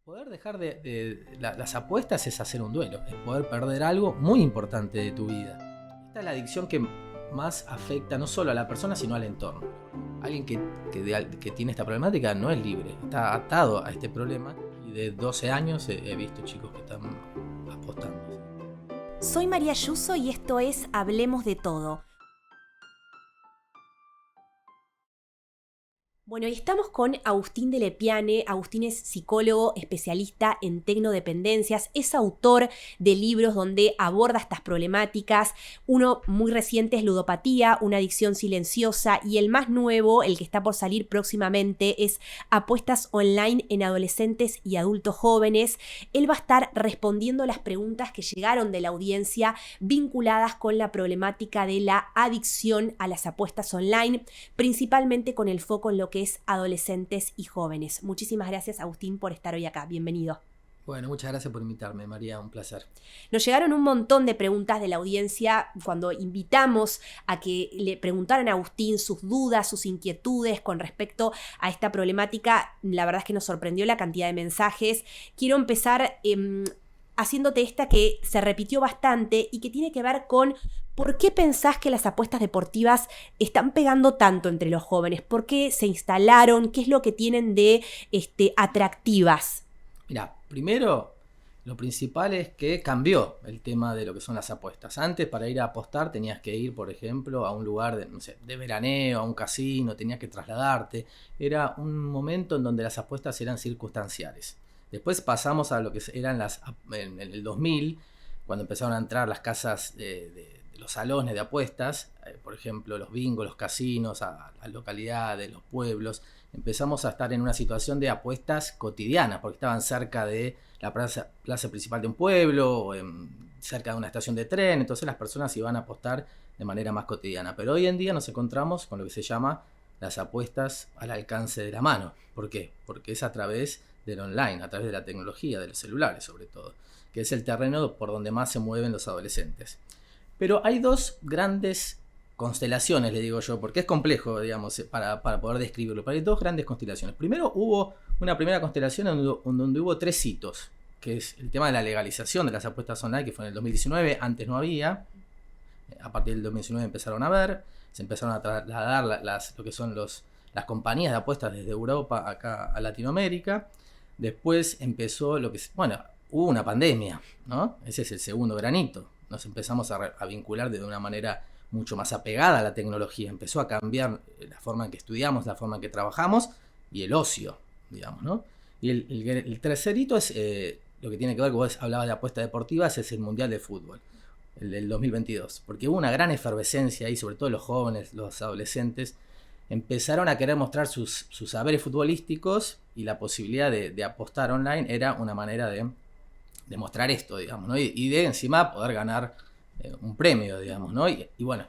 Poder dejar las apuestas es hacer un duelo, es poder perder algo muy importante de tu vida. Esta es la adicción que más afecta no solo a la persona, sino al entorno. Alguien que tiene esta problemática no es libre, está atado a este problema, y de 12 años he visto chicos que están apostando. Soy María Ayuso y esto es Hablemos de Todo. Bueno, y estamos con Agustín de Lepiane. Agustín es psicólogo especialista en tecnodependencias, es autor de libros donde aborda estas problemáticas. Uno muy reciente es Ludopatía, una adicción silenciosa, y el más nuevo, el que está por salir próximamente, es Apuestas online en adolescentes y adultos jóvenes. Él va a estar respondiendo las preguntas que llegaron de la audiencia vinculadas con la problemática de la adicción a las apuestas online, principalmente con el foco en lo que es adolescentes y jóvenes. Muchísimas gracias, Agustín, por estar hoy acá. Bienvenido. Bueno, muchas gracias por invitarme, María, un placer. Nos llegaron un montón de preguntas de la audiencia cuando invitamos a que le preguntaran a Agustín sus dudas, sus inquietudes con respecto a esta problemática. La verdad es que nos sorprendió la cantidad de mensajes. Quiero empezar haciéndote esta que se repitió bastante y que tiene que ver con ¿por qué pensás que las apuestas deportivas están pegando tanto entre los jóvenes? ¿Por qué se instalaron? ¿Qué es lo que tienen de atractivas? Mira, primero, lo principal es que cambió el tema de lo que son las apuestas. Antes, para ir a apostar, tenías que ir, por ejemplo, a un lugar de veraneo, a un casino, tenías que trasladarte. Era un momento en donde las apuestas eran circunstanciales. Después pasamos a lo que eran en el 2000, cuando empezaron a entrar las casas de los salones de apuestas, por ejemplo, los bingos, los casinos, a las localidades, los pueblos. Empezamos a estar en una situación de apuestas cotidianas, porque estaban cerca de la plaza principal de un pueblo, o cerca de una estación de tren, entonces las personas iban a apostar de manera más cotidiana. Pero hoy en día nos encontramos con lo que se llama las apuestas al alcance de la mano. ¿Por qué? Porque es a través del online, a través de la tecnología, de los celulares sobre todo, que es el terreno por donde más se mueven los adolescentes. Pero hay dos grandes constelaciones, le digo yo, porque es complejo, digamos, para poder describirlo. Pero hay dos grandes constelaciones. Primero hubo una primera constelación donde hubo tres hitos, que es el tema de la legalización de las apuestas online, que fue en el 2019, antes no había. A partir del 2019 empezaron a ver, se empezaron a trasladar lo que son las compañías de apuestas desde Europa acá a Latinoamérica. Después empezó hubo una pandemia, ¿no? Ese es el segundo granito. Nos empezamos a vincular de una manera mucho más apegada a la tecnología. Empezó a cambiar la forma en que estudiamos, la forma en que trabajamos y el ocio, digamos, ¿no? Y el tercer hito es lo que tiene que ver, como vos hablabas de apuestas deportivas, es el Mundial de Fútbol, el del 2022. Porque hubo una gran efervescencia ahí, sobre todo los jóvenes, los adolescentes, empezaron a querer mostrar sus saberes futbolísticos, y la posibilidad de apostar online era una manera de mostrar esto, digamos, ¿no? Y de encima poder ganar un premio, digamos, ¿no? Y bueno,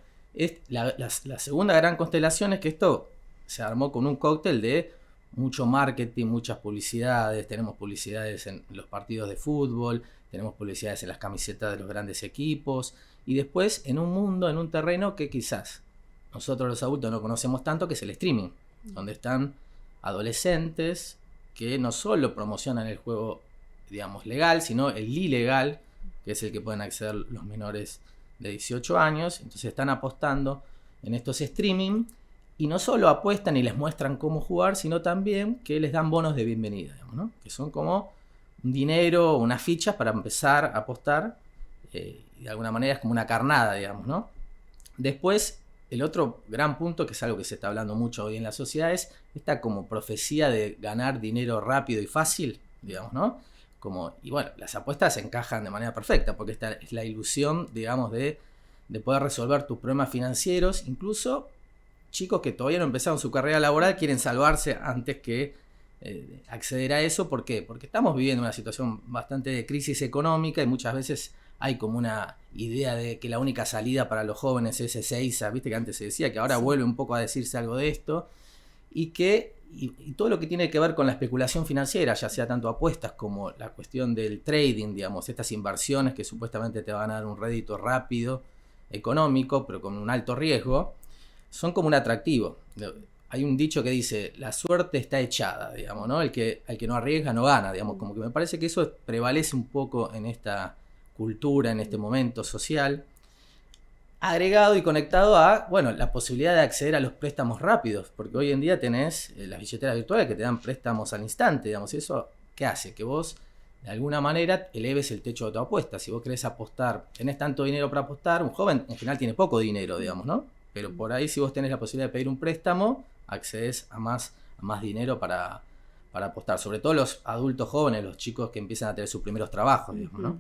la segunda gran constelación es que esto se armó con un cóctel de mucho marketing, muchas publicidades. Tenemos publicidades en los partidos de fútbol, tenemos publicidades en las camisetas de los grandes equipos, y después en un mundo, en un terreno que quizás nosotros los adultos no conocemos tanto, que es el streaming, donde están adolescentes que no solo promocionan el juego, digamos, legal, sino el ilegal, que es el que pueden acceder los menores de 18 años. Entonces están apostando en estos streaming, y no solo apuestan y les muestran cómo jugar, sino también que les dan bonos de bienvenida, digamos, ¿no? Que son como un dinero, unas fichas para empezar a apostar, y de alguna manera es como una carnada, digamos, ¿no? Después, el otro gran punto, que es algo que se está hablando mucho hoy en la sociedad, es esta como profecía de ganar dinero rápido y fácil, digamos, ¿no? Y bueno, las apuestas se encajan de manera perfecta, porque esta es la ilusión, digamos, de poder resolver tus problemas financieros. Incluso chicos que todavía no empezaron su carrera laboral quieren salvarse antes que acceder a eso. ¿Por qué? Porque estamos viviendo una situación bastante de crisis económica, y muchas veces hay como una idea de que la única salida para los jóvenes es Ezeiza, viste que antes se decía, que ahora sí vuelve un poco a decirse algo de esto, y todo lo que tiene que ver con la especulación financiera, ya sea tanto apuestas como la cuestión del trading, digamos, estas inversiones que supuestamente te van a dar un rédito rápido, económico, pero con un alto riesgo, son como un atractivo. hay un dicho que dice, la suerte está echada, digamos, ¿no? El que no arriesga no gana, digamos, como que me parece que eso prevalece un poco en esta cultura, en este momento social, agregado y conectado a, bueno, la posibilidad de acceder a los préstamos rápidos, porque hoy en día tenés las billeteras virtuales que te dan préstamos al instante, digamos, eso, ¿qué hace? Que vos, de alguna manera, eleves el techo de tu apuesta. Si vos querés apostar, tenés tanto dinero para apostar, un joven en general tiene poco dinero, digamos, ¿no? Pero por ahí, si vos tenés la posibilidad de pedir un préstamo, accedes a más dinero para apostar. Sobre todo los adultos jóvenes, los chicos que empiezan a tener sus primeros trabajos, digamos, ¿no?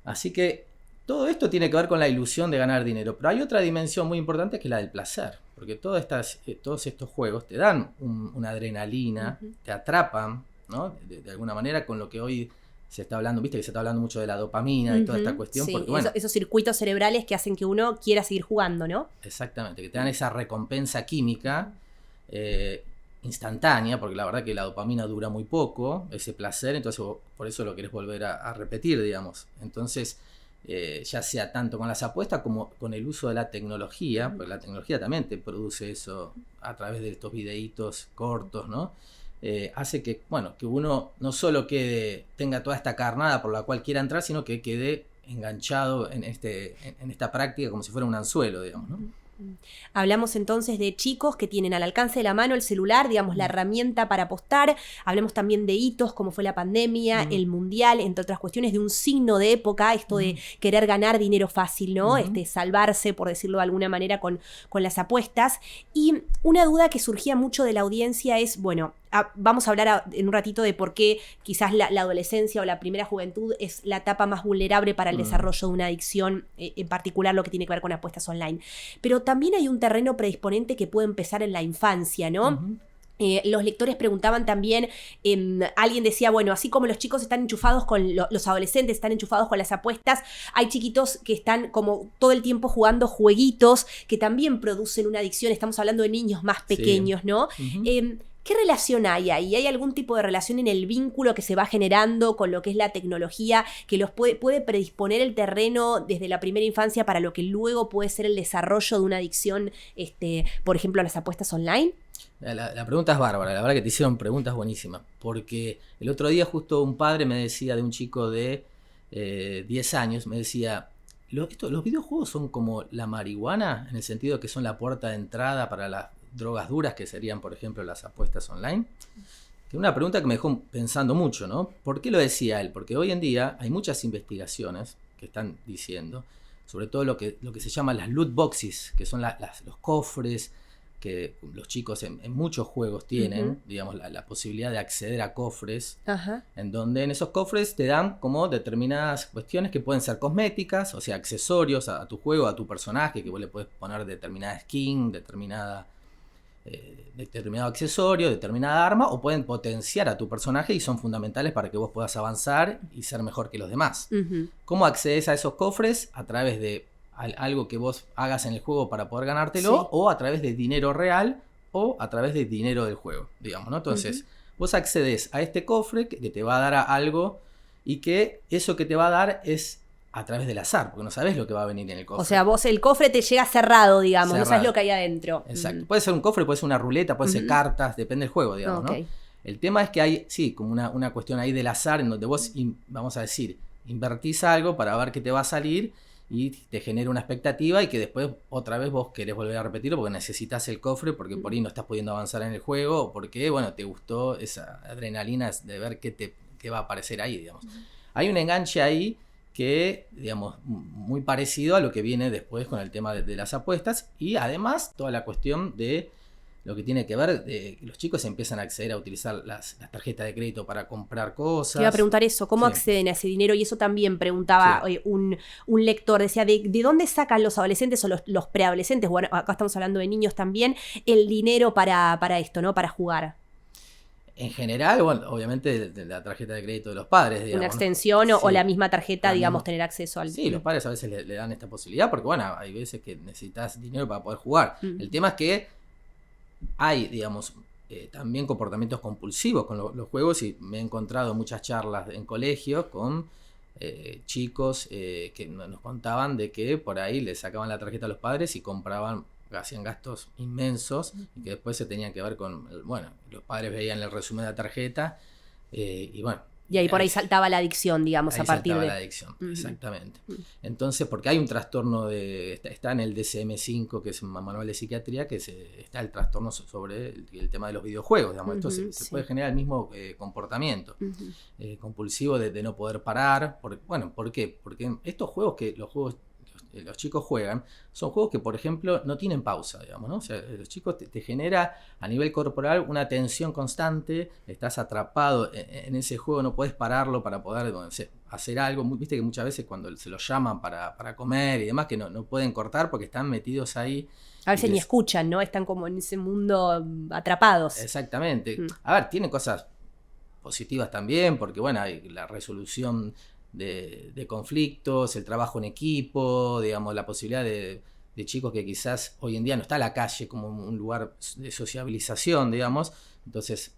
Así que todo esto tiene que ver con la ilusión de ganar dinero. Pero hay otra dimensión muy importante que es la del placer. Porque todos estos juegos te dan una adrenalina, te atrapan, ¿no? De alguna manera con lo que hoy se está hablando, viste que se está hablando mucho de la dopamina y toda esta cuestión. Sí, porque, bueno, esos circuitos cerebrales que hacen que uno quiera seguir jugando, ¿no? Exactamente, que te dan esa recompensa química instantánea, porque la verdad que la dopamina dura muy poco, ese placer, entonces por eso lo querés volver a repetir, digamos. Entonces, ya sea tanto con las apuestas como con el uso de la tecnología, porque la tecnología también te produce eso a través de estos videitos cortos, ¿no? Hace que, bueno, que uno no solo tenga toda esta carnada por la cual quiera entrar, sino que quede enganchado en esta práctica como si fuera un anzuelo, digamos, ¿no? Hablamos entonces de chicos que tienen al alcance de la mano el celular, digamos, la herramienta para apostar. Hablemos también de hitos como fue la pandemia, el mundial, entre otras cuestiones, de un signo de época, esto de querer ganar dinero fácil, ¿no? Salvarse, por decirlo de alguna manera, con las apuestas. Y una duda que surgía mucho de la audiencia es, bueno, vamos a hablar en un ratito de por qué quizás la adolescencia o la primera juventud es la etapa más vulnerable para el desarrollo de una adicción, en particular lo que tiene que ver con apuestas online. Pero también hay un terreno predisponente que puede empezar en la infancia, ¿no? Los lectores preguntaban también, alguien decía, bueno, así como los chicos están enchufados con los adolescentes, están enchufados con las apuestas, hay chiquitos que están como todo el tiempo jugando jueguitos que también producen una adicción. Estamos hablando de niños más pequeños, ¿no? ¿Qué relación hay ahí? ¿Hay algún tipo de relación en el vínculo que se va generando con lo que es la tecnología que los puede predisponer el terreno desde la primera infancia para lo que luego puede ser el desarrollo de una adicción, por ejemplo, a las apuestas online? La pregunta es bárbara, la verdad que te hicieron preguntas buenísimas, porque el otro día justo un padre me decía de un chico de 10 años, me decía, los videojuegos son como la marihuana, en el sentido que son la puerta de entrada para las drogas duras, que serían, por ejemplo, las apuestas online. Que una pregunta que me dejó pensando mucho, ¿no? ¿Por qué lo decía él? Porque hoy en día hay muchas investigaciones que están diciendo, sobre todo lo que se llama las loot boxes, que son los cofres que los chicos en muchos juegos tienen, digamos, la posibilidad de acceder a cofres, en donde en esos cofres te dan como determinadas cuestiones que pueden ser cosméticas, o sea, accesorios a tu juego, a tu personaje, que vos le puedes poner determinada skin, determinado accesorio, determinada arma, o pueden potenciar a tu personaje y son fundamentales para que vos puedas avanzar y ser mejor que los demás. ¿Cómo accedes a esos cofres? A través de algo que vos hagas en el juego para poder ganártelo, o a través de dinero real, o a través de dinero del juego, digamos, ¿no? Entonces, vos accedes a este cofre que te va a dar algo, y que eso que te va a dar es a través del azar, porque no sabés lo que va a venir en el cofre. O sea, vos el cofre te llega cerrado, digamos, no sabés lo que hay adentro. Exacto. Puede ser un cofre, puede ser una ruleta, puede ser cartas, depende del juego, digamos, ¿no? El tema es que hay, sí, como una cuestión ahí del azar, en donde vos, vamos a decir, invertís algo para ver qué te va a salir, y te genera una expectativa, y que después otra vez vos querés volver a repetirlo porque necesitas el cofre, porque por ahí no estás pudiendo avanzar en el juego, o porque, bueno, te gustó esa adrenalina de ver qué va a aparecer ahí, digamos. Hay un enganche ahí que, digamos, muy parecido a lo que viene después con el tema de las apuestas, y además toda la cuestión de lo que tiene que ver, los chicos empiezan a acceder a utilizar las tarjetas de crédito para comprar cosas. Te iba a preguntar eso, ¿cómo acceden a ese dinero? Y eso también preguntaba un lector, decía, ¿de dónde sacan los adolescentes o los preadolescentes? Bueno, acá estamos hablando de niños también, el dinero para esto, ¿no? Para jugar. En general, bueno, obviamente de la tarjeta de crédito de los padres, digamos. Una extensión, ¿no? O la misma tarjeta, digamos, tener acceso al... Sí, los padres a veces le dan esta posibilidad, porque bueno, hay veces que necesitas dinero para poder jugar. El tema es que hay, digamos, también comportamientos compulsivos con los juegos, y me he encontrado muchas charlas en colegios con chicos que nos contaban de que por ahí le sacaban la tarjeta a los padres y compraban hacían gastos inmensos y que después se tenían que ver con, bueno, los padres veían el resumen de la tarjeta y bueno. Y ahí por ahí saltaba la adicción, digamos, ahí a partir saltaba de... la adicción, exactamente. Entonces, porque hay un trastorno está en el DSM-5, que es un manual de psiquiatría, que está el trastorno sobre el tema de los videojuegos, digamos. Esto se puede generar el mismo comportamiento compulsivo de no poder parar. ¿Por qué? Porque estos juegos los chicos juegan, son juegos que, por ejemplo, no tienen pausa, digamos, ¿no? O sea, los chicos te genera a nivel corporal una tensión constante, estás atrapado en ese juego, no puedes pararlo para poder, no sé, hacer algo. Viste que muchas veces cuando se los llaman para comer y demás, que no pueden cortar porque están metidos ahí. A veces ni escuchan, ¿no? Están como en ese mundo atrapados. Exactamente. A ver, tiene cosas positivas también, porque bueno, hay la resolución de conflictos, el trabajo en equipo, digamos, la posibilidad de chicos que quizás hoy en día no está la calle como un lugar de sociabilización, digamos. Entonces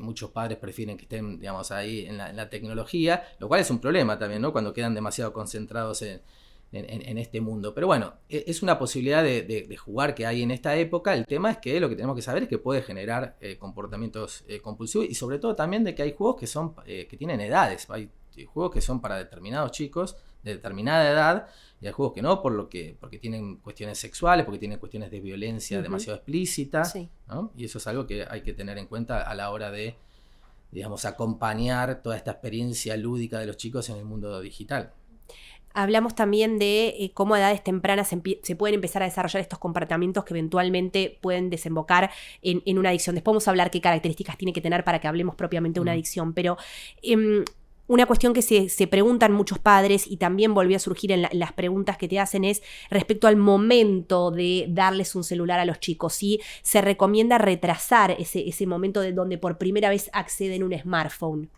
muchos padres prefieren que estén, digamos, ahí en la tecnología, lo cual es un problema también, ¿no? Cuando quedan demasiado concentrados en este mundo. Pero bueno, es una posibilidad de jugar que hay en esta época. El tema es que lo que tenemos que saber es que puede generar comportamientos compulsivos y sobre todo también de que hay juegos que tienen edades. Hay juegos que son para determinados chicos de determinada edad y hay juegos que no, porque tienen cuestiones sexuales, porque tienen cuestiones de violencia demasiado explícitas, ¿no? Y eso es algo que hay que tener en cuenta a la hora de, digamos, acompañar toda esta experiencia lúdica de los chicos en el mundo digital. Hablamos también de cómo a edades tempranas se pueden empezar a desarrollar estos comportamientos que eventualmente pueden desembocar en una adicción. Después vamos a hablar qué características tiene que tener para que hablemos propiamente de una adicción, pero... una cuestión que se preguntan muchos padres y también volvió a surgir en las preguntas que te hacen es respecto al momento de darles un celular a los chicos. ¿Sí? Se recomienda retrasar ese momento de donde por primera vez acceden a un smartphone.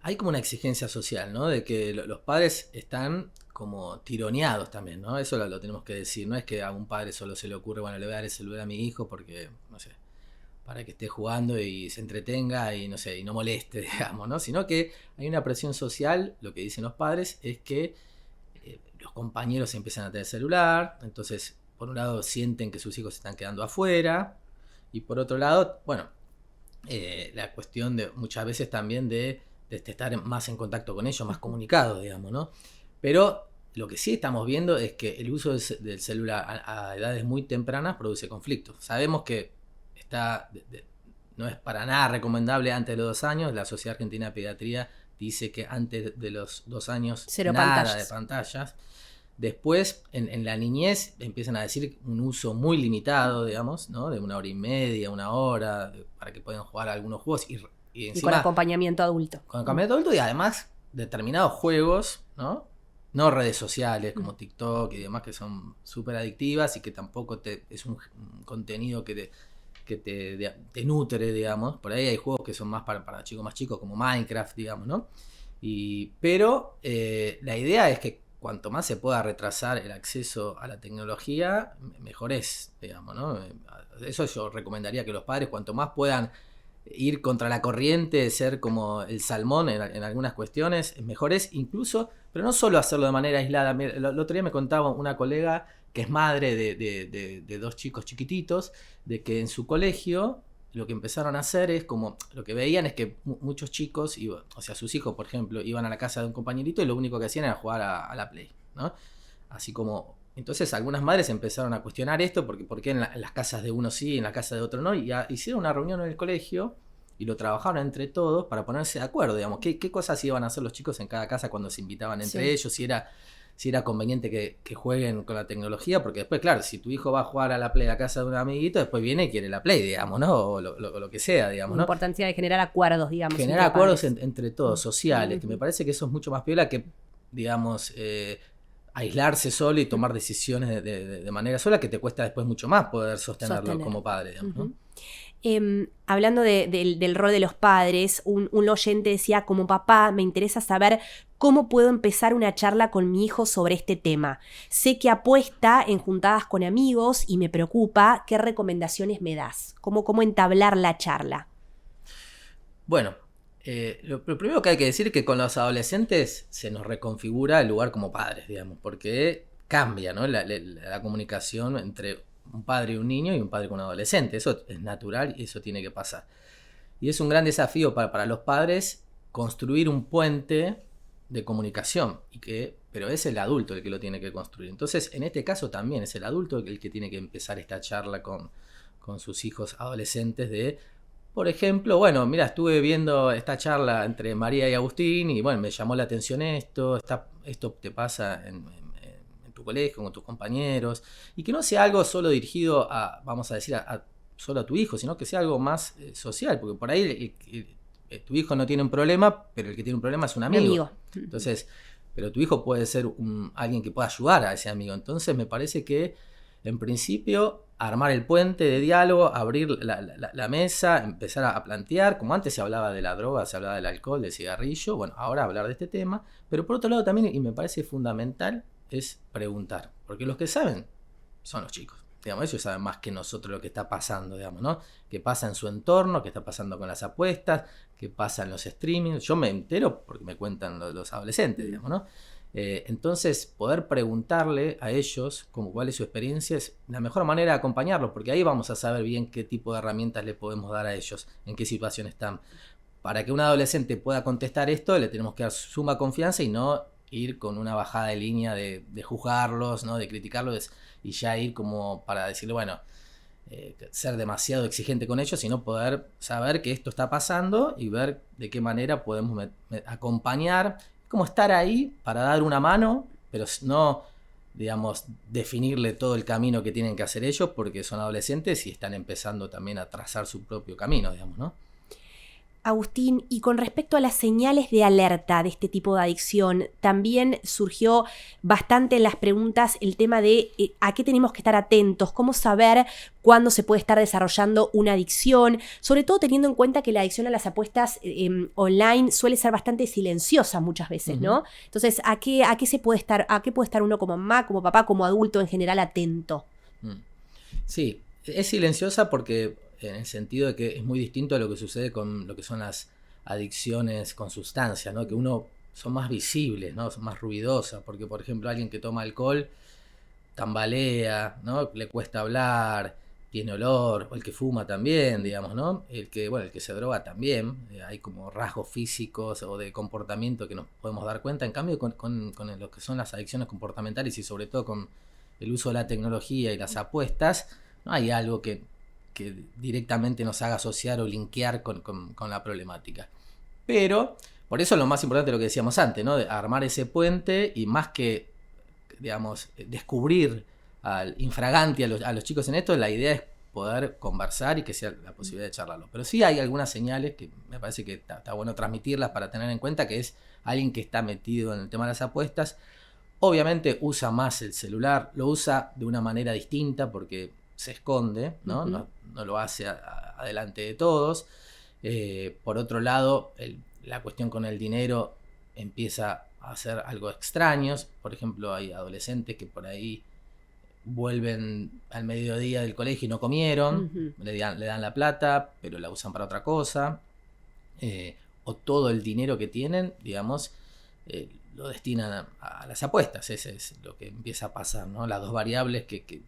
Hay como una exigencia social, ¿no? De que los padres están como tironeados también, ¿no? Eso lo tenemos que decir. No es que a un padre solo se le ocurre, bueno, le voy a dar el celular a mi hijo porque, no sé, para que esté jugando y se entretenga y no sé, y no moleste, digamos, ¿no? Sino que hay una presión social. Lo que dicen los padres es que los compañeros empiezan a tener celular, entonces por un lado sienten que sus hijos se están quedando afuera y por otro lado, bueno, la cuestión de muchas veces también de estar más en contacto con ellos, más comunicados, digamos, ¿no? Pero lo que sí estamos viendo es que el uso del celular a edades muy tempranas produce conflictos. Sabemos que no es para nada recomendable antes de los 2 años. La Sociedad Argentina de Pediatría dice que antes de los 2 años nada de pantallas. Después, en la niñez, empiezan a decir un uso muy limitado, digamos, ¿no? De 1 hora y media, 1 hora, para que puedan jugar algunos juegos. Y encima, con acompañamiento adulto. Con acompañamiento adulto y además determinados juegos, ¿no? No redes sociales como TikTok y demás que son súper adictivas y que tampoco es un contenido que te nutre, digamos. Por ahí hay juegos que son más para chicos más chicos, como Minecraft, digamos, ¿no? Pero la idea es que cuanto más se pueda retrasar el acceso a la tecnología, mejor es, digamos, ¿no? Eso yo recomendaría que los padres, cuanto más puedan ir contra la corriente, ser como el salmón en algunas cuestiones, mejor es incluso, pero no solo hacerlo de manera aislada. El otro día me contaba una colega que es madre de 2 chicos chiquititos, de que en su colegio lo que empezaron a hacer es como, lo que veían es que muchos chicos, o sea, sus hijos, por ejemplo, iban a la casa de un compañerito y lo único que hacían era jugar a la Play, ¿no? Así como, entonces algunas madres empezaron a cuestionar esto, porque ¿por qué en las casas de uno sí y en la casa de otro no? Y hicieron una reunión en el colegio y lo trabajaron entre todos para ponerse de acuerdo, digamos, qué cosas iban a hacer los chicos en cada casa cuando se invitaban entre ellos, si era conveniente que jueguen con la tecnología, porque después, claro, si tu hijo va a jugar a la Play a casa de un amiguito, después viene y quiere la Play, digamos, ¿no? O lo que sea, digamos, ¿no? La importancia de generar acuerdos, digamos. Generar acuerdos entre todos, sociales, que me parece que eso es mucho más piola que, digamos, aislarse solo y tomar decisiones de manera sola, que te cuesta después mucho más poder sostenerlo como padre, digamos, ¿no? Hablando del rol de los padres, un oyente decía, como papá, me interesa saber cómo puedo empezar una charla con mi hijo sobre este tema. Sé que apuesta en juntadas con amigos y me preocupa. ¿Qué recomendaciones me das? ¿Cómo entablar la charla? Bueno, lo primero que hay que decir es que con los adolescentes se nos reconfigura el lugar como padres, digamos, porque cambia, ¿no? La comunicación entre un padre y un niño y un padre con un adolescente. Eso es natural y eso tiene que pasar. Y es un gran desafío para los padres construir un puente de comunicación, pero es el adulto el que lo tiene que construir. Entonces, en este caso también es el adulto el que tiene que empezar esta charla con sus hijos adolescentes de, por ejemplo, bueno, mira, estuve viendo esta charla entre María y Agustín y bueno, me llamó la atención esto te pasa en tu colegio, con tus compañeros, y que no sea algo solo dirigido a, vamos a decir, solo a tu hijo, sino que sea algo más social, porque por ahí tu hijo no tiene un problema, pero el que tiene un problema es un amigo. Entonces, pero tu hijo puede ser alguien que pueda ayudar a ese amigo. Entonces me parece que, en principio, armar el puente de diálogo, abrir la mesa, empezar a plantear, como antes se hablaba de la droga, se hablaba del alcohol, del cigarrillo, bueno, ahora hablar de este tema, pero por otro lado también, y me parece fundamental, es preguntar, porque los que saben son los chicos. Digamos, ellos saben más que nosotros lo que está pasando, digamos, ¿no? Qué pasa en su entorno, qué está pasando con las apuestas, qué pasa en los streamings. Yo me entero porque me cuentan los adolescentes, digamos, ¿no? Entonces, poder preguntarle a ellos cuál es su experiencia es la mejor manera de acompañarlos, porque ahí vamos a saber bien qué tipo de herramientas le podemos dar a ellos, en qué situación están. Para que un adolescente pueda contestar esto, le tenemos que dar suma confianza y no ir con una bajada de línea de juzgarlos, ¿no? De criticarlos y ya ir como para decirle, bueno, ser demasiado exigente con ellos, sino poder saber que esto está pasando y ver de qué manera podemos acompañar, como estar ahí para dar una mano, pero no, digamos, definirle todo el camino que tienen que hacer ellos, porque son adolescentes y están empezando también a trazar su propio camino, digamos, ¿no? Agustín, y con respecto a las señales de alerta de este tipo de adicción, también surgió bastante en las preguntas el tema de a qué tenemos que estar atentos, cómo saber cuándo se puede estar desarrollando una adicción, sobre todo teniendo en cuenta que la adicción a las apuestas online suele ser bastante silenciosa muchas veces, ¿no? Entonces, ¿a qué puede estar uno como mamá, como papá, como adulto en general atento? Sí, es silenciosa porque, en el sentido de que es muy distinto a lo que sucede con lo que son las adicciones con sustancias, ¿no? Que son más visibles, ¿no? Son más ruidosas, porque por ejemplo alguien que toma alcohol tambalea, ¿no? Le cuesta hablar, tiene olor, o el que fuma también, digamos, ¿no? El que se droga también, hay como rasgos físicos o de comportamiento que nos podemos dar cuenta. En cambio, con lo que son las adicciones comportamentales y sobre todo con el uso de la tecnología y las apuestas, no hay algo que directamente nos haga asociar o linkear con la problemática. Pero, por eso lo más importante es lo que decíamos antes, ¿no? De armar ese puente y más que, digamos, descubrir al infraganti a los chicos en esto, la idea es poder conversar y que sea la posibilidad de charlarlo. Pero sí hay algunas señales que me parece que está bueno transmitirlas para tener en cuenta, que es alguien que está metido en el tema de las apuestas. Obviamente usa más el celular, lo usa de una manera distinta porque se esconde, ¿no? No lo hace adelante de todos. Por otro lado, la cuestión con el dinero empieza a hacer algo extraños. Por ejemplo, hay adolescentes que por ahí vuelven al mediodía del colegio y no comieron, le dan la plata, pero la usan para otra cosa. O todo el dinero que tienen, digamos, lo destinan a las apuestas. Ese es lo que empieza a pasar, ¿no? Las dos variables que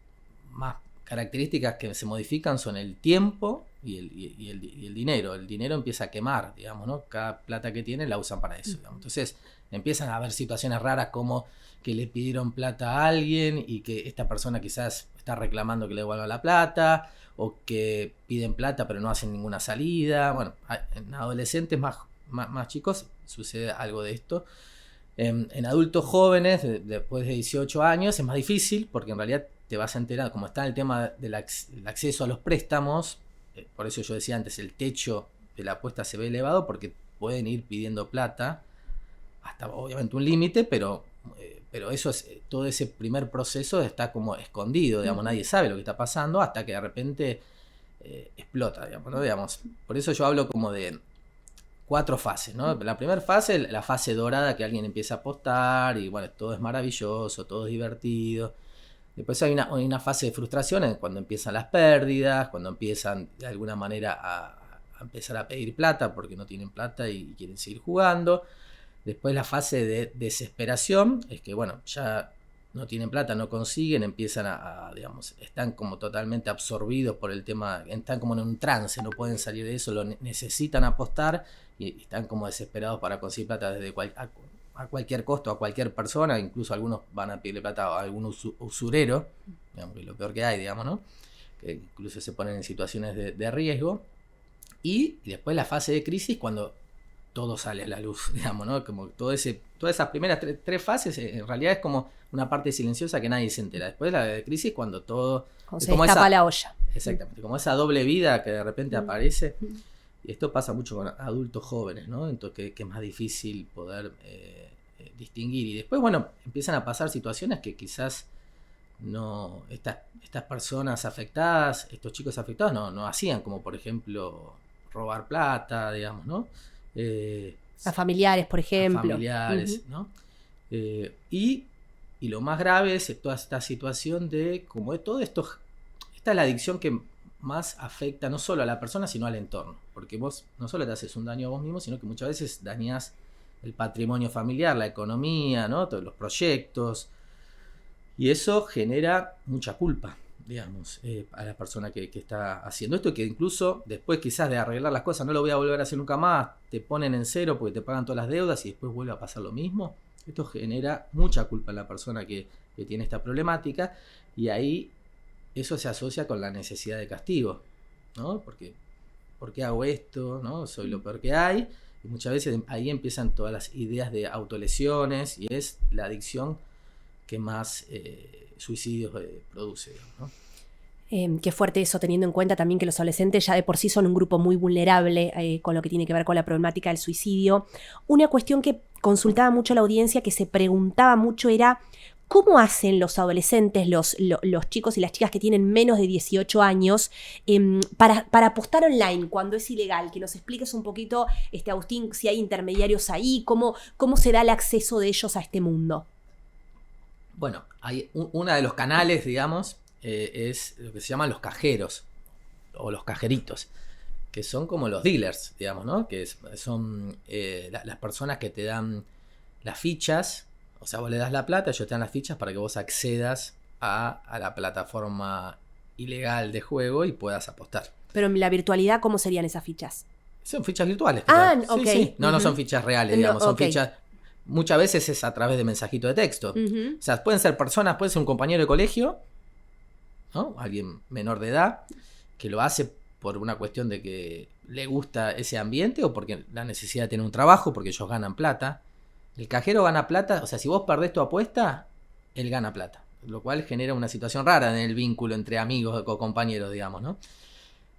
más características que se modifican son el tiempo y el dinero. El dinero empieza a quemar, digamos, ¿no? Cada plata que tienen la usan para eso, digamos. Entonces empiezan a haber situaciones raras como que le pidieron plata a alguien y que esta persona quizás está reclamando que le devuelva la plata, o que piden plata pero no hacen ninguna salida. Bueno, en adolescentes más chicos sucede algo de esto. En adultos jóvenes, después de 18 años, es más difícil porque en realidad te vas a enterar, como está el tema del acceso a los préstamos, por eso yo decía antes, el techo de la apuesta se ve elevado porque pueden ir pidiendo plata hasta obviamente un límite, pero eso es, todo ese primer proceso está como escondido, digamos, nadie sabe lo que está pasando hasta que de repente explota, digamos, ¿no? Digamos, por eso yo hablo como de 4 fases, ¿no? La primera fase, la fase dorada, que alguien empieza a apostar y bueno, todo es maravilloso, todo es divertido. Después hay una fase de frustración cuando empiezan las pérdidas, cuando empiezan de alguna manera a empezar a pedir plata porque no tienen plata y quieren seguir jugando. Después la fase de desesperación, es que bueno, ya no tienen plata, no consiguen, empiezan digamos, están como totalmente absorbidos por el tema, están como en un trance, no pueden salir de eso, necesitan apostar y están como desesperados para conseguir plata desde a cualquier costo, a cualquier persona, incluso algunos van a pedirle plata a algún usurero, digamos, que es lo peor que hay, digamos, ¿no? Que incluso se ponen en situaciones de riesgo. Y después la fase de crisis, cuando todo sale a la luz, digamos, ¿no? Como todas esas primeras tres fases, en realidad es como una parte silenciosa que nadie se entera. Después la de crisis, cuando todo... Se destapa la olla. Exactamente, como esa doble vida que de repente aparece. Y esto pasa mucho con adultos jóvenes, ¿no? Entonces, que es más difícil poder distinguir. Y después, bueno, empiezan a pasar situaciones que quizás no... Estas personas afectadas, estos chicos afectados, no hacían, como por ejemplo robar plata, digamos, ¿no? A familiares, por ejemplo. A familiares, ¿no? Y lo más grave es toda esta situación de como todo esto, esta es la adicción que más afecta no solo a la persona, sino al entorno. Porque vos no solo te haces un daño a vos mismo, sino que muchas veces dañás el patrimonio familiar, la economía, ¿no? Todos los proyectos. Y eso genera mucha culpa, digamos, a la persona que está haciendo esto, que incluso después quizás de arreglar las cosas, no lo voy a volver a hacer nunca más, te ponen en cero porque te pagan todas las deudas y después vuelve a pasar lo mismo. Esto genera mucha culpa en la persona que tiene esta problemática, y ahí eso se asocia con la necesidad de castigo, ¿no? Porque ¿por qué hago esto? ¿No? Soy lo peor que hay. Y muchas veces ahí empiezan todas las ideas de autolesiones, y es la adicción que más suicidios produce, ¿no? Qué fuerte eso, teniendo en cuenta también que los adolescentes ya de por sí son un grupo muy vulnerable con lo que tiene que ver con la problemática del suicidio. Una cuestión que consultaba mucho la audiencia, que se preguntaba mucho, era ¿cómo hacen los adolescentes, los chicos y las chicas que tienen menos de 18 años para apostar online cuando es ilegal? Que nos expliques un poquito, Agustín, si hay intermediarios ahí, cómo se da el acceso de ellos a este mundo. Bueno, hay uno de los canales, digamos, es lo que se llaman los cajeros o los cajeritos, que son como los dealers, digamos, ¿no? Que son las personas que te dan las fichas, o sea, vos le das la plata, ellos te dan las fichas para que vos accedas a la plataforma ilegal de juego y puedas apostar. Pero en la virtualidad, ¿cómo serían esas fichas? Son fichas virtuales. Ok. Sí. No son fichas reales, digamos, son fichas... Muchas veces es a través de mensajito de texto. O sea, pueden ser personas, puede ser un compañero de colegio, ¿no? Alguien menor de edad, que lo hace por una cuestión de que le gusta ese ambiente o porque la necesidad de tener un trabajo, porque ellos ganan plata. El cajero gana plata, o sea, si vos perdés tu apuesta, él gana plata. Lo cual genera una situación rara en el vínculo entre amigos o compañeros, digamos, ¿no?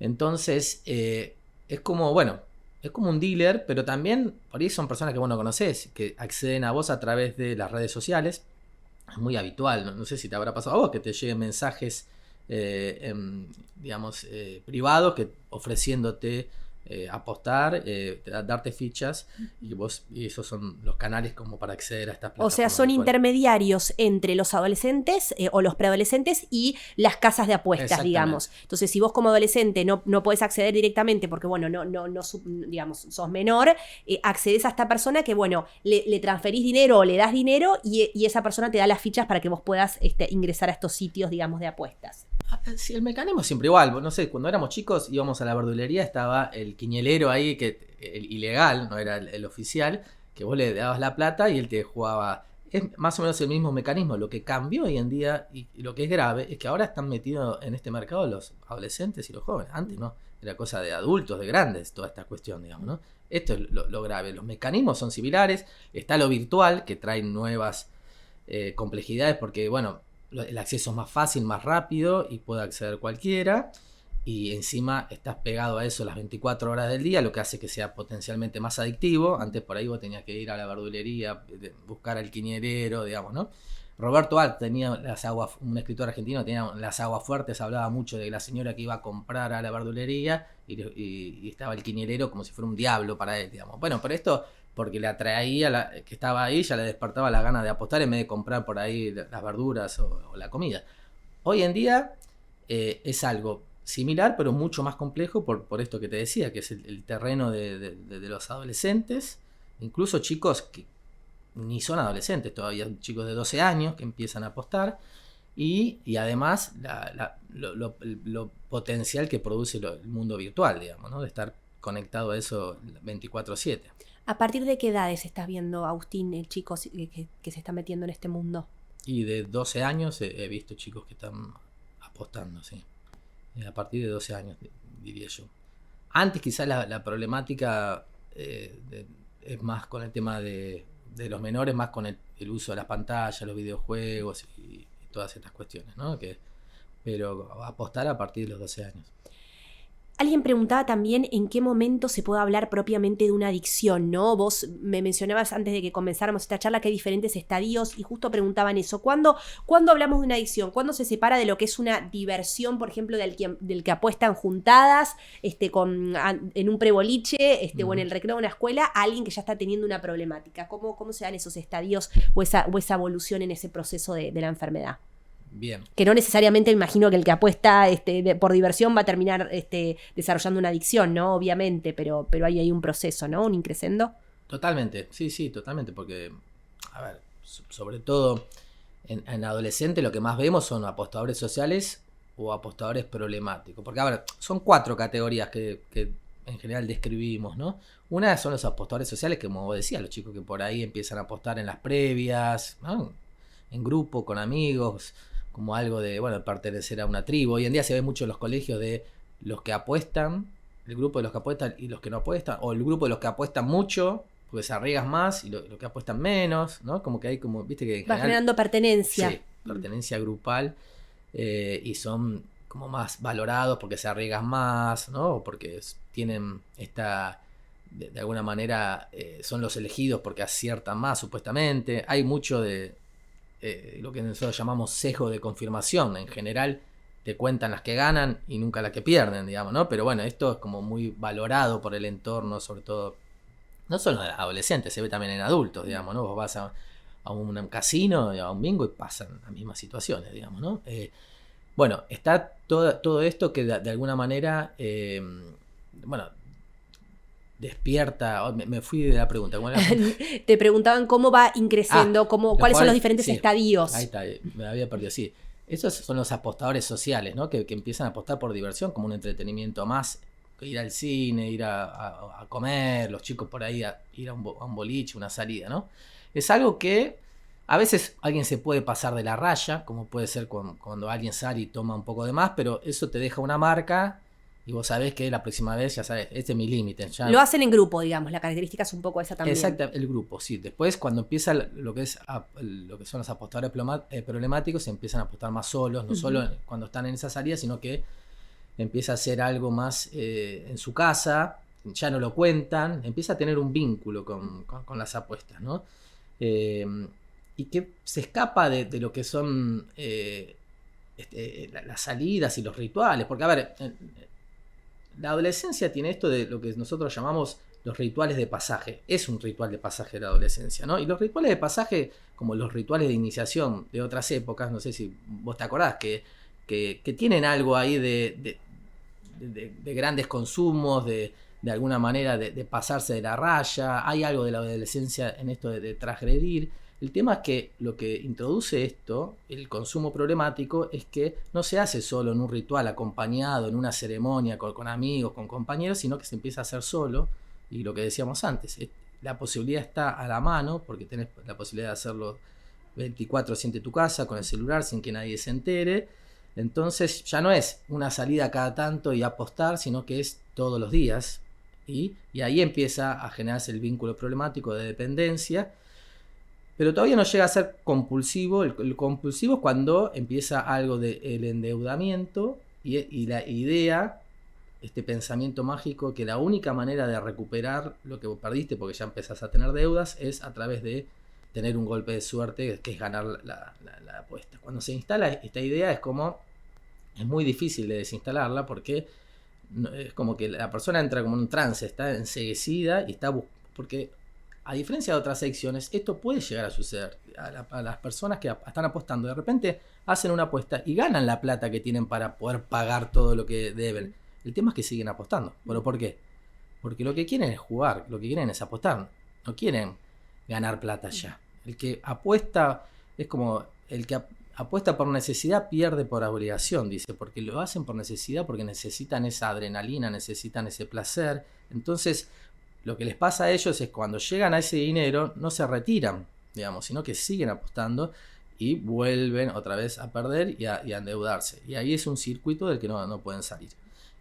Entonces, es como, bueno... Es como un dealer, pero también por ahí son personas que vos no conocés, que acceden a vos a través de las redes sociales. Es muy habitual, no sé si te habrá pasado a vos, que te lleguen mensajes, digamos, privados, ofreciéndote apostar, darte fichas, y esos son los canales como para acceder a estas plataformas. O sea, son intermediarios entre los adolescentes o los preadolescentes y las casas de apuestas, digamos. Entonces, si vos como adolescente no podés acceder directamente porque, bueno, no digamos, sos menor, accedes a esta persona que, bueno, le transferís dinero o le das dinero y esa persona te da las fichas para que vos puedas ingresar a estos sitios, digamos, de apuestas. Sí, el mecanismo es siempre igual. No sé, cuando éramos chicos íbamos a la verdulería, estaba el quiñelero ahí, el ilegal, no era el oficial, que vos le dabas la plata y él te jugaba. Es más o menos el mismo mecanismo. Lo que cambió hoy en día y lo que es grave es que ahora están metidos en este mercado los adolescentes y los jóvenes. Antes no, era cosa de adultos, de grandes, toda esta cuestión, digamos, ¿no? Esto es lo grave. Los mecanismos son similares. Está lo virtual, que trae nuevas complejidades porque, bueno, el acceso es más fácil, más rápido y puede acceder cualquiera, y encima estás pegado a eso las 24 horas del día, lo que hace que sea potencialmente más adictivo. Antes por ahí vos tenías que ir a la verdulería, buscar al quiñerero, digamos, ¿no? Roberto Alt tenía un escritor argentino, tenía las aguas fuertes, hablaba mucho de la señora que iba a comprar a la verdulería y estaba el quiñerero como si fuera un diablo para él, digamos. Bueno, pero esto porque le atraía, que estaba ahí, ya le despertaba la gana de apostar en vez de comprar por ahí las verduras o la comida. Hoy en día es algo similar, pero mucho más complejo por esto que te decía, que es el terreno de los adolescentes, incluso chicos que ni son adolescentes todavía, chicos de 12 años que empiezan a apostar, y además lo potencial que produce el mundo virtual, digamos, ¿no? De estar conectado a eso 24/7. ¿A partir de qué edades estás viendo, Agustín, el chico que se está metiendo en este mundo? Y de 12 años he visto chicos que están apostando, sí. A partir de 12 años, diría yo. Antes quizás la problemática es más con el tema de los menores, más con el uso de las pantallas, los videojuegos y todas estas cuestiones, ¿no? Pero apostar a partir de los 12 años. Alguien preguntaba también en qué momento se puede hablar propiamente de una adicción, ¿no? Vos me mencionabas antes de que comenzáramos esta charla que hay diferentes estadios y justo preguntaban eso. ¿Cuándo hablamos de una adicción? ¿Cuándo se separa de lo que es una diversión, por ejemplo, del que apuestan juntadas en un preboliche o en el recreo de una escuela, a alguien que ya está teniendo una problemática? ¿Cómo se dan esos estadios o esa evolución en ese proceso de la enfermedad? Bien. Que no necesariamente me imagino que el que apuesta por diversión va a terminar desarrollando una adicción, ¿no? Obviamente, pero ahí hay un proceso, ¿no? Un increscendo. Totalmente, sí, totalmente, porque, a ver, sobre todo en adolescente lo que más vemos son apostadores sociales o apostadores problemáticos. Porque, a ver, son 4 categorías que en general describimos, ¿no? Una son los apostadores sociales, que como vos decías, los chicos que por ahí empiezan a apostar en las previas, ¿no? En grupo, con amigos, como algo de, bueno, pertenecer a una tribu. Hoy en día se ve mucho en los colegios de los que apuestan, el grupo de los que apuestan y los que no apuestan, o el grupo de los que apuestan mucho, porque se arriesgan más, y los que apuestan menos, ¿no? Como que hay como, viste que en va general, generando pertenencia. Sí, pertenencia grupal, y son como más valorados porque se arriesgan más, ¿no? O porque tienen esta, de alguna manera, son los elegidos porque aciertan más, supuestamente. Hay mucho de lo que nosotros llamamos sesgo de confirmación. En general te cuentan las que ganan y nunca las que pierden, digamos, ¿no? Pero bueno, esto es como muy valorado por el entorno, sobre todo, no solo en adolescentes, se ve también en adultos, digamos, ¿no? Vos vas a un casino, a un bingo y pasan las mismas situaciones, digamos, ¿no? Bueno, está todo esto que de alguna manera, bueno, despierta. Me fui de la pregunta. Te preguntaban cómo va increciendo, cuáles son los diferentes estadios. Ahí está, me había perdido, sí. Esos son los apostadores sociales, ¿no? Que empiezan a apostar por diversión, como un entretenimiento más, ir al cine, ir a comer, los chicos por ahí, ir a un boliche, una salida, ¿no? Es algo que a veces alguien se puede pasar de la raya, como puede ser cuando alguien sale y toma un poco de más, pero eso te deja una marca. Y vos sabés que la próxima vez, ya sabés, este es mi límite. Lo hacen en grupo, digamos, la característica es un poco esa también. Exacto, el grupo, sí. Después, cuando empieza lo que son los apostadores problemáticos, se empiezan a apostar más solos, no solo cuando están en esa salida, sino que empieza a hacer algo más en su casa, ya no lo cuentan, empieza a tener un vínculo con las apuestas, ¿no? Y que se escapa de lo que son las salidas y los rituales, porque, a ver, la adolescencia tiene esto de lo que nosotros llamamos los rituales de pasaje. Es un ritual de pasaje de la adolescencia, ¿no? Y los rituales de pasaje, como los rituales de iniciación de otras épocas, no sé si vos te acordás, que tienen algo ahí de grandes consumos, de alguna manera de pasarse de la raya. Hay algo de la adolescencia en esto de transgredir. El tema es que lo que introduce esto, el consumo problemático, es que no se hace solo en un ritual acompañado, en una ceremonia con amigos, con compañeros, sino que se empieza a hacer solo. Y lo que decíamos antes, la posibilidad está a la mano, porque tenés la posibilidad de hacerlo 24/7 en tu casa, con el celular, sin que nadie se entere. Entonces ya no es una salida cada tanto y apostar, sino que es todos los días. Y ahí empieza a generarse el vínculo problemático de dependencia. Pero todavía no llega a ser compulsivo. El compulsivo es cuando empieza algo del endeudamiento y la idea, este pensamiento mágico, que la única manera de recuperar lo que vos perdiste, porque ya empezás a tener deudas, es a través de tener un golpe de suerte, que es ganar la apuesta. Cuando se instala esta idea es muy difícil de desinstalarla, porque es como que la persona entra como en un trance, está enceguecida y está porque a diferencia de otras adicciones, esto puede llegar a suceder a las personas que están apostando. De repente hacen una apuesta y ganan la plata que tienen para poder pagar todo lo que deben. El tema es que siguen apostando. ¿Pero por qué? Porque lo que quieren es jugar, lo que quieren es apostar. No quieren ganar plata ya. El que apuesta es como el que apuesta por necesidad pierde por obligación, dice, porque lo hacen por necesidad, porque necesitan esa adrenalina, necesitan ese placer. Entonces, lo que les pasa a ellos es cuando llegan a ese dinero, no se retiran, digamos, sino que siguen apostando y vuelven otra vez a perder y a endeudarse. Y ahí es un circuito del que no pueden salir.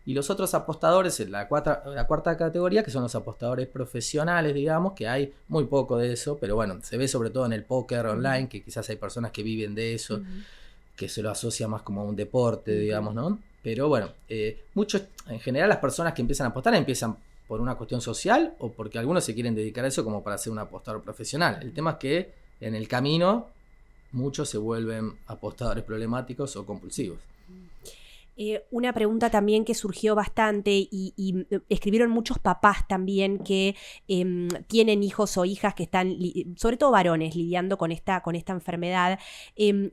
Y los otros apostadores, la cuarta categoría, que son los apostadores profesionales, digamos, que hay muy poco de eso, pero bueno, se ve sobre todo en el póker online, que quizás hay personas que viven de eso, que se lo asocia más como a un deporte, digamos, ¿no? Pero bueno, muchos, en general las personas que empiezan a apostar empiezan por una cuestión social o porque algunos se quieren dedicar a eso como para ser un apostador profesional. El tema es que en el camino muchos se vuelven apostadores problemáticos o compulsivos. Una pregunta también que surgió bastante y escribieron muchos papás también que tienen hijos o hijas que están, sobre todo varones, lidiando con esta enfermedad.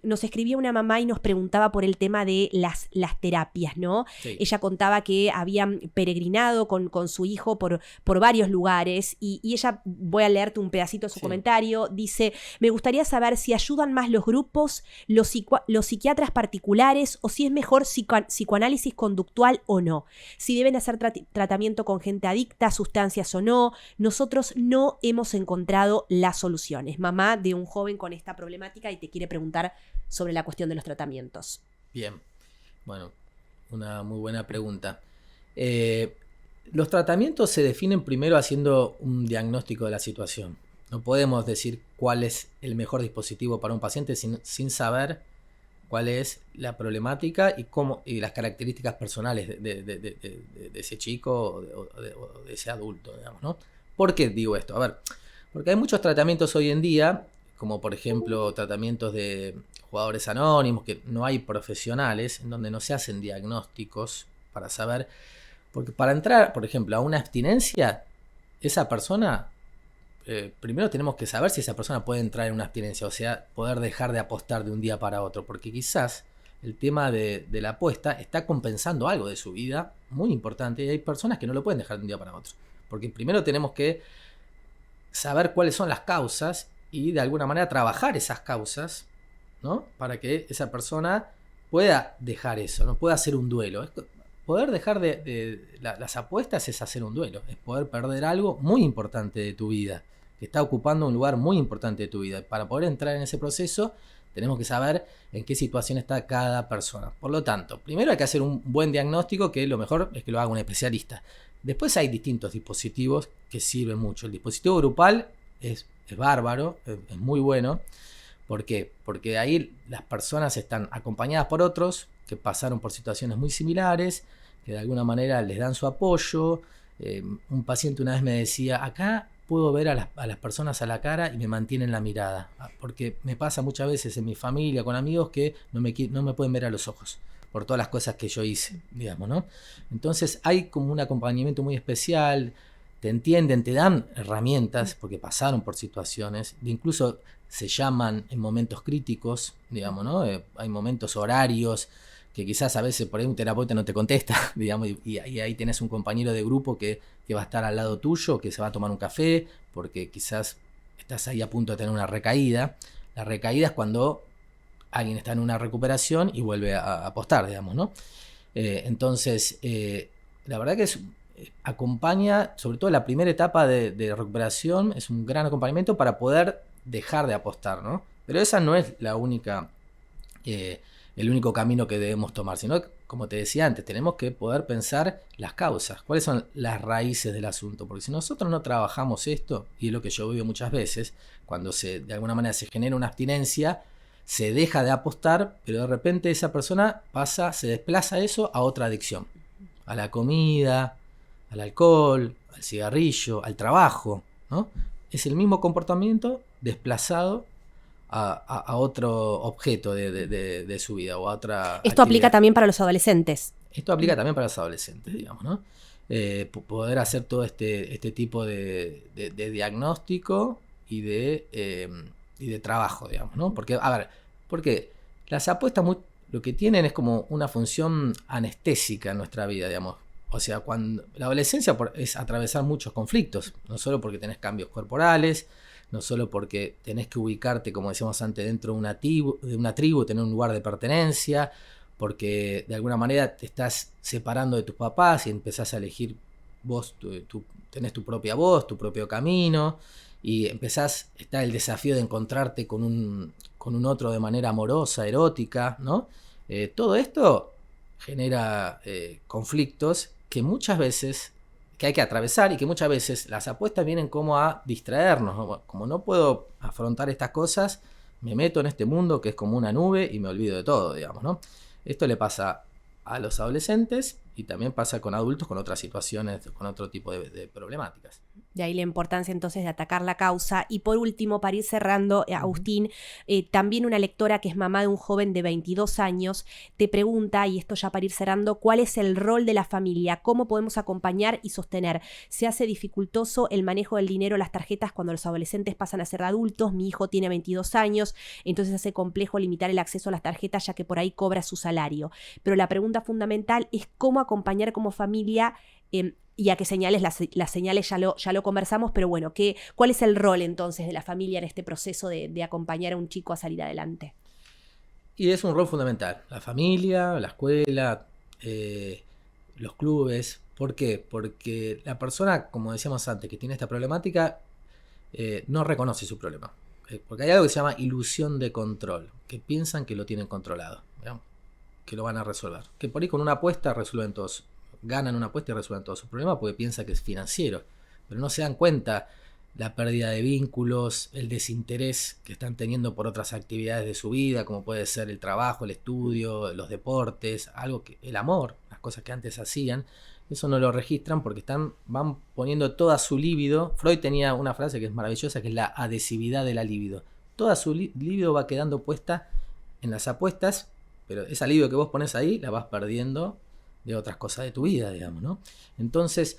Nos escribía una mamá y nos preguntaba por el tema de las terapias, ¿no? Sí. Ella contaba que habían peregrinado con su hijo por varios lugares y ella, voy a leerte un pedacito de su comentario, dice: me gustaría saber si ayudan más los grupos, los psiquiatras particulares o si es mejor psicoanálisis conductual o no, si deben hacer tratamiento con gente adicta, sustancias o no. Nosotros no hemos encontrado las soluciones. Mamá de un joven con esta problemática y te quiere preguntar sobre la cuestión de los tratamientos. Bien, bueno, una muy buena pregunta. Los tratamientos se definen primero haciendo un diagnóstico de la situación. No podemos decir cuál es el mejor dispositivo para un paciente sin saber cuál es la problemática y las características personales de ese chico o de ese adulto, digamos, ¿no? ¿Por qué digo esto? A ver, porque hay muchos tratamientos hoy en día, como por ejemplo tratamientos de jugadores anónimos, que no hay profesionales, en donde no se hacen diagnósticos para saber, porque para entrar, por ejemplo, a una abstinencia, esa persona... primero tenemos que saber si esa persona puede entrar en una abstinencia, o sea, poder dejar de apostar de un día para otro, porque quizás el tema de la apuesta está compensando algo de su vida muy importante y hay personas que no lo pueden dejar de un día para otro, porque primero tenemos que saber cuáles son las causas y de alguna manera trabajar esas causas, ¿no? Para que esa persona pueda dejar eso, no pueda hacer un duelo. Poder dejar las apuestas es hacer un duelo, es poder perder algo muy importante de tu vida, que está ocupando un lugar muy importante de tu vida. Para poder entrar en ese proceso, tenemos que saber en qué situación está cada persona. Por lo tanto, primero hay que hacer un buen diagnóstico, que lo mejor es que lo haga un especialista. Después hay distintos dispositivos que sirven mucho. El dispositivo grupal es bárbaro, es muy bueno. ¿Por qué? Porque ahí las personas están acompañadas por otros que pasaron por situaciones muy similares, que de alguna manera les dan su apoyo. Un paciente una vez me decía: acá puedo ver a las personas a la cara y me mantienen la mirada, porque me pasa muchas veces en mi familia, con amigos, que no me pueden ver a los ojos por todas las cosas que yo hice, digamos, ¿no? Entonces hay como un acompañamiento muy especial, te entienden, te dan herramientas porque pasaron por situaciones, incluso se llaman en momentos críticos, digamos, ¿no? Hay momentos horarios que quizás a veces por ahí un terapeuta no te contesta, digamos, y ahí tenés un compañero de grupo que va a estar al lado tuyo, que se va a tomar un café, porque quizás estás ahí a punto de tener una recaída. La recaída es cuando alguien está en una recuperación y vuelve a apostar, digamos, ¿no? Entonces, la verdad que acompaña, sobre todo la primera etapa de recuperación, es un gran acompañamiento para poder dejar de apostar, ¿no? Pero esa no es la única... el único camino que debemos tomar, sino, como te decía antes, tenemos que poder pensar las causas, cuáles son las raíces del asunto, porque si nosotros no trabajamos esto, y es lo que yo veo muchas veces, cuando de alguna manera se genera una abstinencia, se deja de apostar, pero de repente esa persona se desplaza eso a otra adicción, a la comida, al alcohol, al cigarrillo, al trabajo, ¿no? Es el mismo comportamiento desplazado a otro objeto de su vida o a otra Esto actividad. aplica también para los adolescentes. Esto aplica también para los adolescentes, digamos, ¿no? Poder hacer todo este tipo de diagnóstico y de trabajo, digamos, ¿no? Porque, a ver, porque las apuestas lo que tienen es como una función anestésica en nuestra vida, digamos. O sea, cuando la adolescencia es atravesar muchos conflictos, no solo porque tenés cambios corporales, no solo porque tenés que ubicarte, como decíamos antes, dentro de una tribu, tener un lugar de pertenencia, porque de alguna manera te estás separando de tus papás y empezás a elegir vos, tenés tu propia voz, tu propio camino, y está el desafío de encontrarte con un otro de manera amorosa, erótica, ¿no? Todo esto genera conflictos que muchas veces que hay que atravesar y que muchas veces las apuestas vienen como a distraernos, ¿no? Como no puedo afrontar estas cosas, me meto en este mundo que es como una nube y me olvido de todo, digamos, ¿no? Esto le pasa a los adolescentes y también pasa con adultos con otras situaciones, con otro tipo de problemáticas. De ahí la importancia entonces de atacar la causa. Y por último, para ir cerrando, Agustín, también una lectora que es mamá de un joven de 22 años te pregunta, y esto ya para ir cerrando, ¿cuál es el rol de la familia? ¿Cómo podemos acompañar y sostener? Se hace dificultoso el manejo del dinero, las tarjetas cuando los adolescentes pasan a ser adultos. Mi hijo tiene 22 años, entonces hace complejo limitar el acceso a las tarjetas ya que por ahí cobra su salario. Pero la pregunta fundamental es cómo acompañar como familia. Y a qué señales, las señales ya lo conversamos, pero bueno, ¿cuál es el rol entonces de la familia en este proceso de acompañar a un chico a salir adelante? Y es un rol fundamental, la familia, la escuela, los clubes. ¿Por qué? Porque la persona, como decíamos antes, que tiene esta problemática, no reconoce su problema. Porque hay algo que se llama ilusión de control, que piensan que lo tienen controlado, digamos, que lo van a resolver. Que por ahí con una apuesta resuelven todos. Ganan una apuesta y resuelven todos sus problemas porque piensan que es financiero, pero no se dan cuenta la pérdida de vínculos, el desinterés que están teniendo por otras actividades de su vida, como puede ser el trabajo, el estudio, los deportes, el amor, las cosas que antes hacían. Eso no lo registran porque van poniendo toda su libido. Freud tenía una frase que es maravillosa, que es la adhesividad de la libido. Toda su libido va quedando puesta en las apuestas, pero esa libido que vos pones ahí la vas perdiendo de otras cosas de tu vida, digamos, ¿no? Entonces,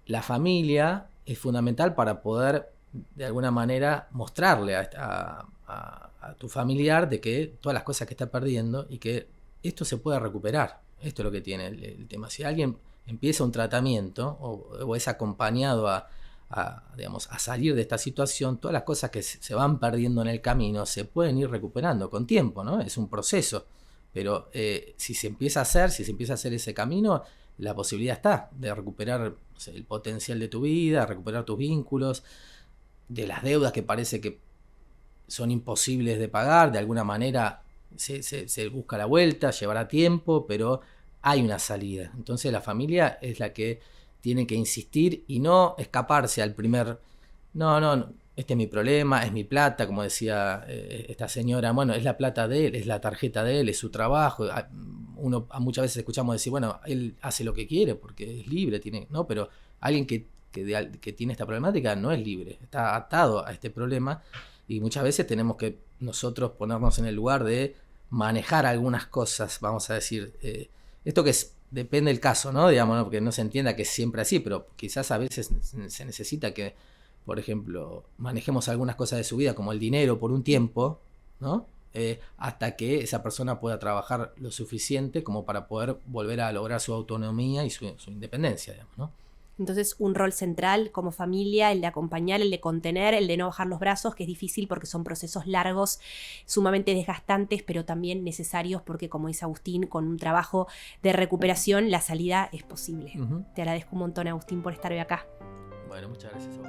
la familia es fundamental para poder, de alguna manera, mostrarle a tu familiar de que todas las cosas que está perdiendo y que esto se puede recuperar. Esto es lo que tiene el tema. Si alguien empieza un tratamiento o es acompañado digamos, a salir de esta situación, todas las cosas que se van perdiendo en el camino se pueden ir recuperando con tiempo, ¿no? Es un proceso. Pero si se empieza a hacer ese camino, la posibilidad está de recuperar, no sé, el potencial de tu vida, recuperar tus vínculos, de las deudas que parece que son imposibles de pagar, de alguna manera se busca la vuelta, llevará tiempo, pero hay una salida. Entonces la familia es la que tiene que insistir y no escaparse al primer, no, este es mi problema, es mi plata, como decía esta señora, bueno, es la plata de él, es la tarjeta de él, es su trabajo. Muchas veces escuchamos decir, bueno, él hace lo que quiere porque es libre, ¿no? Pero alguien que tiene esta problemática no es libre, está atado a este problema y muchas veces tenemos que nosotros ponernos en el lugar de manejar algunas cosas, vamos a decir, esto que depende del caso, ¿no? Digamos, ¿no? Porque no se entienda que es siempre así, pero quizás a veces se necesita que, por ejemplo, manejemos algunas cosas de su vida, como el dinero, por un tiempo, ¿no? Hasta que esa persona pueda trabajar lo suficiente como para poder volver a lograr su autonomía y su independencia, digamos, ¿no? Entonces, un rol central como familia, el de acompañar, el de contener, el de no bajar los brazos, que es difícil porque son procesos largos, sumamente desgastantes, pero también necesarios porque, como dice Agustín, con un trabajo de recuperación, la salida es posible. Te agradezco un montón, Agustín, por estar hoy acá. Bueno, muchas gracias a vos.